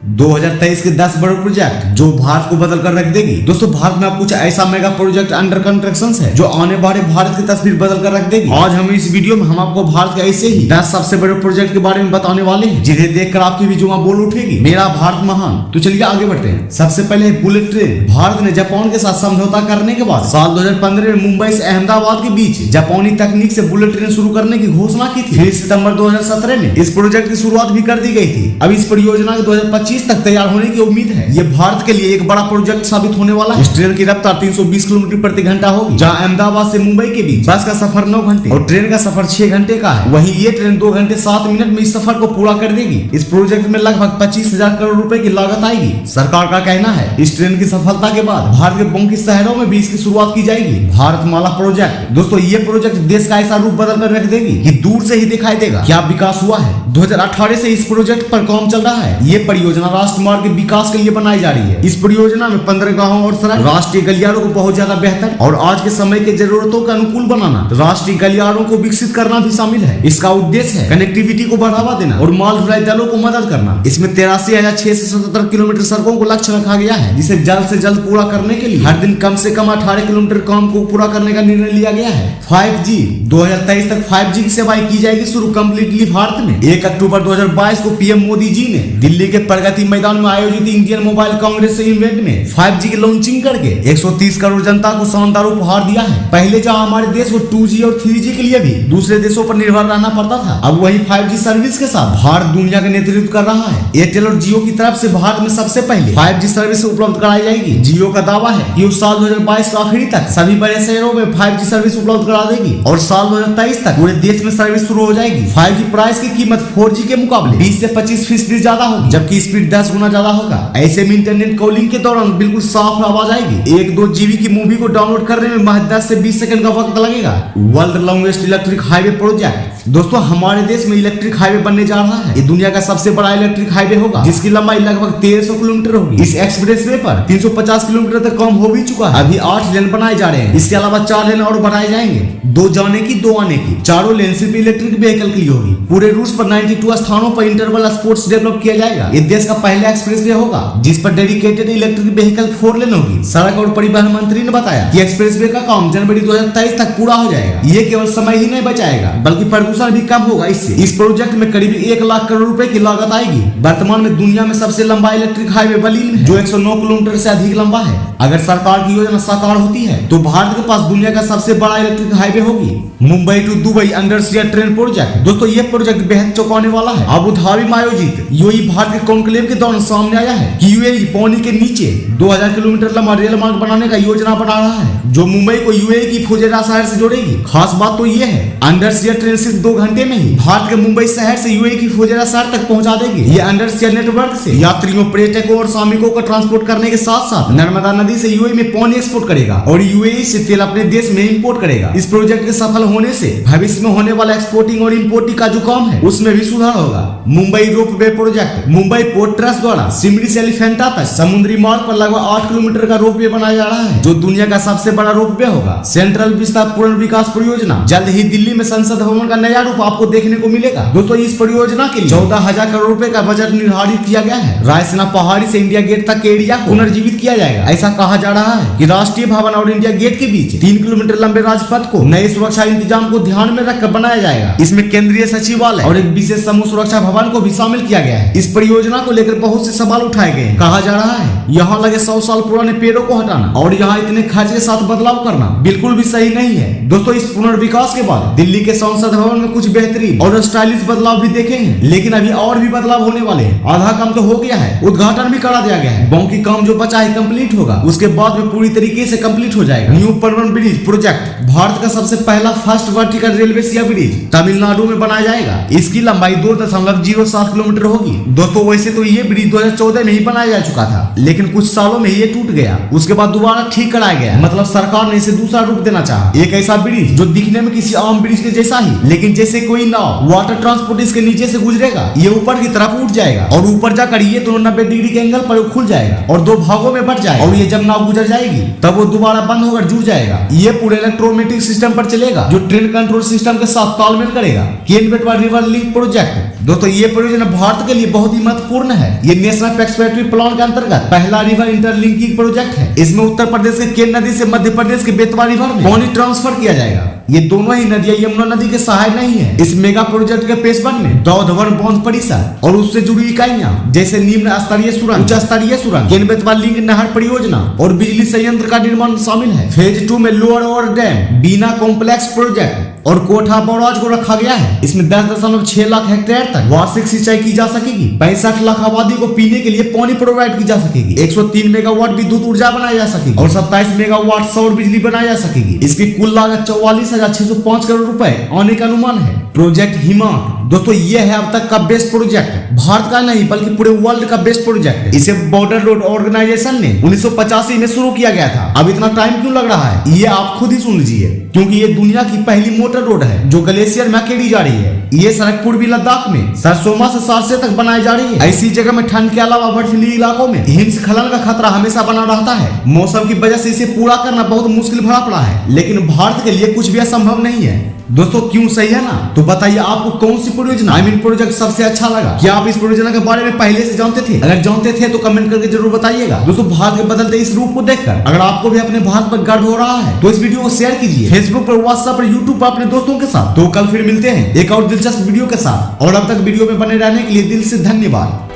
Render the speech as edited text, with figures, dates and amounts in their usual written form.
2023 के 10 बड़े प्रोजेक्ट जो भारत को बदल कर रख देगी। दोस्तों भारत में अब कुछ ऐसा मेगा प्रोजेक्ट अंडर कंस्ट्रक्शन है जो आने वाले भारत की तस्वीर बदल कर रख देगी। आज हम इस वीडियो में हम आपको भारत के ऐसे ही 10 सबसे बड़े प्रोजेक्ट के बारे में बताने वाले हैं जिन्हें देखकर आपकी भी जुबान बोल उठेगी, मेरा भारत महान। तो चलिए आगे बढ़ते हैं। सबसे पहले है बुलेट ट्रेन। भारत ने जापान के साथ समझौता करने के बाद साल 2015 में मुंबई से अहमदाबाद के बीच जापानी तकनीक से बुलेट ट्रेन शुरू करने की घोषणा की थी। फिर सितंबर 2017 में इस प्रोजेक्ट की शुरुआत भी कर दी गई थी। अब इस परियोजना के 2025 तक तैयार होने की उम्मीद है। ये भारत के लिए एक बड़ा प्रोजेक्ट साबित होने वाला है। इस ट्रेन की रफ्तार 320 किलोमीटर प्रति घंटा होगी, जहां अहमदाबाद से मुंबई के बीच बस का सफर 9 घंटे और ट्रेन का सफर 6 घंटे का है। वहीं ये ट्रेन 2 घंटे 7 मिनट में इस सफर को पूरा कर देगी। इस प्रोजेक्ट में लगभग 25,000 करोड़ रुपए की लागत आएगी। सरकार का कहना है इस ट्रेन की सफलता के बाद भारत के बाकी शहरों में भी इसकी शुरुआत की जाएगी। भारत माला प्रोजेक्ट। दोस्तों ये प्रोजेक्ट देश का ऐसा रूप बदल कर रख देगी कि दूर से ही दिखाई देगा क्या विकास हुआ है। 2018 से इस प्रोजेक्ट पर काम चल रहा है। ये परियोजना राष्ट्रमार्ग के विकास के लिए बनाई जा रही है। इस परियोजना में 15 गांवों और सड़क, राष्ट्रीय गलियारों को बहुत ज्यादा बेहतर और आज के समय के जरूरतों के अनुकूल बनाना, राष्ट्रीय गलियारों को विकसित करना भी शामिल है। इसका उद्देश्य है कनेक्टिविटी को बढ़ावा देना और माल ढुलाई दलों को मदद करना। इसमें 83,677 किलोमीटर सड़कों को लक्ष्य रखा गया है, जिसे जल्द से जल्द पूरा करने के लिए हर दिन कम से कम 18 किलोमीटर काम को पूरा करने का निर्णय लिया गया है। 5G 2023 तक 5G की सेवाएं की जाएगी शुरू कंप्लीटली भारत में। 1 अक्टूबर 2022 को पीएम मोदी जी ने दिल्ली के प्रगति मैदान में आयोजित इंडियन मोबाइल कांग्रेस इवेंट में 5G की लॉन्चिंग करके 130 करोड़ जनता को शानदार उपहार दिया है। पहले जहां हमारे देश को 2G और 3G के लिए भी दूसरे देशों पर निर्भर रहना पड़ता था, अब वही 5G सर्विस के साथ भारत दुनिया का नेतृत्व कर रहा है। एयरटेल और जियो की तरफ से भारत में सबसे पहले 5G सर्विस उपलब्ध कराई जाएगी। जियो का दावा है कि उस साल 2022 के आखिरी तक सभी बड़े शहरों में 5G सर्विस उपलब्ध करा देगी और साल 2023 तक पूरे देश में सर्विस शुरू हो जाएगी। 5G प्राइस की कीमत 4G के मुकाबले 20 से 25% ज्यादा होगी, जबकि स्पीड 10 गुना ज्यादा होगा। ऐसे में इंटरनेट कॉलिंग के दौरान बिल्कुल साफ आवाज आएगी। 1-2 GB की मूवी को डाउनलोड करने में महज 10 से 20 सेकंड का वक्त लगेगा। World longest electric highway project. दोस्तों हमारे देश में इलेक्ट्रिक हाईवे बनने जा रहा है। ये दुनिया का सबसे बड़ा इलेक्ट्रिक हाईवे होगा, जिसकी लंबाई लगभग 1300 किलोमीटर होगी। इस एक्सप्रेस वे पर 350 किलोमीटर तक काम हो भी चुका है। अभी 8 लेन बनाए जा रहे हैं। इसके अलावा 4 लेन और बढ़ाए जाएंगे, 2 जाने की 2 आने की। चारों लेन सिर्फ इलेक्ट्रिक व्हीकल के लिए होगी। पूरे रूट पर 92 स्थानों पर इंटरवल स्पोर्ट्स डेवलप किया जाएगा। ये देश का पहला एक्सप्रेस वे होगा जिस पर डेडिकेटेड इलेक्ट्रिक व्हीकल 4 लेन होगी। सड़क और परिवहन मंत्री ने बताया कि एक्सप्रेस वे का काम जनवरी 2023 तक पूरा हो जाएगा। ये केवल समय ही नहीं बचाएगा बल्कि प्रदूषण भी कम होगा इससे। इस प्रोजेक्ट में करीब 1 लाख करोड़ रुपए की लागत आएगी। वर्तमान में दुनिया में सबसे लंबा इलेक्ट्रिक हाईवे बर्लिन में, जो 109 किलोमीटर से अधिक लंबा है। अगर सरकार की योजना साकार होती है तो भारत के पास दुनिया का सबसे बड़ा इलेक्ट्रिक हाईवे होगी। Mumbai to Dubai undersea train project. दोस्तों ये प्रोजेक्ट बेहद चौंकाने वाला है। अबू धाबी में आयोजित यूएई भारत के कॉन्क्लेव के दौरान सामने आया है कि यूएई पानी के नीचे 2000 किलोमीटर लंबा रेल मार्ग बनाने का योजना बना रहा है, जो मुंबई को यूएई की फुजेरा शहर से जोड़ेगी। खास बात तो ये है अंडरसी ट्रेन सिर्फ 2 घंटे में ही भारत के मुंबई शहर से यूएई की फुजेरा शहर तक पहुंचा देगी। ये अंडरसी नेटवर्क से यात्रियों, पर्यटकों और श्रमिकों को ट्रांसपोर्ट करने के साथ साथ नर्मदा नदी से यूएई में पानी एक्सपोर्ट करेगा और यूएई से तेल अपने देश में इंपोर्ट करेगा। इस प्रोजेक्ट के सफल होने से भविष्य में होने वाला एक्सपोर्टिंग और इंपोर्टिंग का जो काम है उसमें भी सुधार होगा। Mumbai ropeway project. Mumbai port trust द्वारा सिमरी से एलिफेंटा तक समुद्री मार्ग पर लगभग 8 किलोमीटर का रोपवे बनाया जा रहा है, जो दुनिया का सबसे बड़ा रोपवे होगा। सेंट्रल विस्ता पुनर्विकास परियोजना। जल्द ही दिल्ली में संसद भवन का नया रूप आपको देखने को मिलेगा। दोस्तों इस परियोजना के लिए 14,000 करोड़ रुपए का बजट निर्धारित किया गया है। रायसीना पहाड़ी से इंडिया गेट तक के एरिया को पुनर्जीवित किया जाएगा। ऐसा कहा जा रहा है कि राष्ट्रीय भवन और इंडिया गेट के बीच 3 किलोमीटर लंबे राजपथ को नए सुरक्षा इंतजाम को ध्यान में रखकर बनाया जाएगा। इसमें केंद्रीय सचिवालय और एक विशेष समूह सुरक्षा भवन को भी शामिल किया गया है। इस परियोजना को लेकर बहुत से सवाल उठाए गए। कहा जा रहा है यहाँ लगे 100 साल पुराने पेड़ों को हटाना और यहाँ इतने खर्च के साथ बदलाव करना बिल्कुल भी सही नहीं है। दोस्तों इस पुनर्विकास के बाद दिल्ली के संसद भवन में कुछ बेहतरीन और स्टाइलिश बदलाव भी देखेंगे, लेकिन अभी और भी बदलाव होने वाले हैं। आधा काम तो हो गया है, उद्घाटन भी करा दिया गया है। बाकी काम जो बचा है कंप्लीट होगा, उसके बाद में पूरी तरीके से कंप्लीट हो जाएगा। New Panvel bridge project. Bharat का सबसे पहला first vertical railway Siya bridge Tamil Nadu में बनाया जाएगा। इसकी लंबाई 2.07 किलोमीटर होगी। दोस्तों वैसे तो ये ब्रिज 2014 में ही बनाया जा चुका था, लेकिन कुछ सालों में ये टूट गया। उसके बाद दोबारा ठीक कराया गया, मतलब सरकार ने इसे दूसरा रूप देना चाहा। एक ऐसा ब्रिज जो दिखने में किसी आम ब्रिज के जैसा ही, लेकिन लेकिन जैसे कोई नाव वाटर ट्रांसपोर्ट इसके नीचे से गुजरेगा, ये ऊपर की तरफ उठ जाएगा और ऊपर जाकर ये दोनों 90 डिग्री के एंगल पर खुल जाएगा और दो भागों में बट जाएगा। और ये जब नाव गुजर जाएगी तब वो दोबारा बंद होकर जुड़ जाएगा। ये पूरे इलेक्ट्रोमैटिक सिस्टम पर चलेगा जो ट्रेन कंट्रोल सिस्टम के साथ तालमेल करेगा। Ken Betwa river link project दोस्तों, ये परियोजना भारत के लिए बहुत ही महत्वपूर्ण है। ये नेशनल एक्सप्रेसवे प्लान के अंतर्गत पहला रिवर इंटरलिंकिंग प्रोजेक्ट है। इसमें उत्तर प्रदेश के केन नदी से मध्य प्रदेश के बेतवा रिवर में पानी ट्रांसफर किया जाएगा। ये दोनों ही नदियां यमुना नदी के सहायक नहीं है। इस मेगा प्रोजेक्ट के फेज 1 में दौधवन बांध परिसर और उससे जुड़ी इकाइयां जैसे निम्न स्तरीय सुरंग, उच्च स्तरीय सुरंग, केन बेतवा लिंक नहर परियोजना और बिजली संयंत्र का निर्माण शामिल है। फेज 2 में लोअर ओवर डैम, बीना कॉम्प्लेक्स प्रोजेक्ट और कोठा बराज को रखा गया है। इसमें 10.6 लाख हेक्टेयर तक वार्षिक सिंचाई की जा सकेगी। 65 लाख आबादी को पीने के लिए पानी प्रोवाइड की जा सकेगी। 103 मेगावाट विद्युत ऊर्जा बनाई जा सकेगी और 27 मेगावाट सौर बिजली बनाई जा सकेगी। इसकी कुल लागत 44,605 करोड़ रुपए आने का अनुमान है। प्रोजेक्ट हिमाट दोस्तों, ये है अब तक का बेस्ट प्रोजेक्ट, भारत का नहीं बल्कि पूरे वर्ल्ड का बेस्ट प्रोजेक्ट। इसे बॉर्डर रोड ऑर्गेनाइजेशन ने 1985 में शुरू किया गया था। अब इतना टाइम क्यों लग रहा है ये आप खुद ही सुन लीजिए, क्योंकि ये दुनिया की पहली मोटर रोड है जो ग्लेशियर में अकेली जा रही है। ये सड़क पूर्वी लद्दाख में सरसोमा से सारसे तक बनाई जा रही है। ऐसी जगह में ठंड के अलावा बर्फीली इलाकों में हिमस्खलन का खतरा हमेशा बना रहता है। मौसम की वजह से इसे पूरा करना बहुत मुश्किल भरा पड़ा है, लेकिन भारत के लिए कुछ भी असंभव नहीं है। दोस्तों क्यों सही है ना? तो बताइए आपको कौन सी परियोजना प्रोजेक्ट सबसे अच्छा लगा? क्या आप इस परियोजना के बारे में पहले से जानते थे? अगर जानते थे तो कमेंट करके जरूर बताइएगा। दोस्तों भारत के बदलते इस रूप को देखकर अगर आपको भी अपने भारत पर गर्व हो रहा है तो इस वीडियो को शेयर कीजिए फेसबुक पर, व्हाट्सएप पर, यूट्यूब पर अपने दोस्तों के साथ। तो कल फिर मिलते हैं एक और दिलचस्प वीडियो के साथ, और अब तक वीडियो में बने रहने के लिए दिल से धन्यवाद।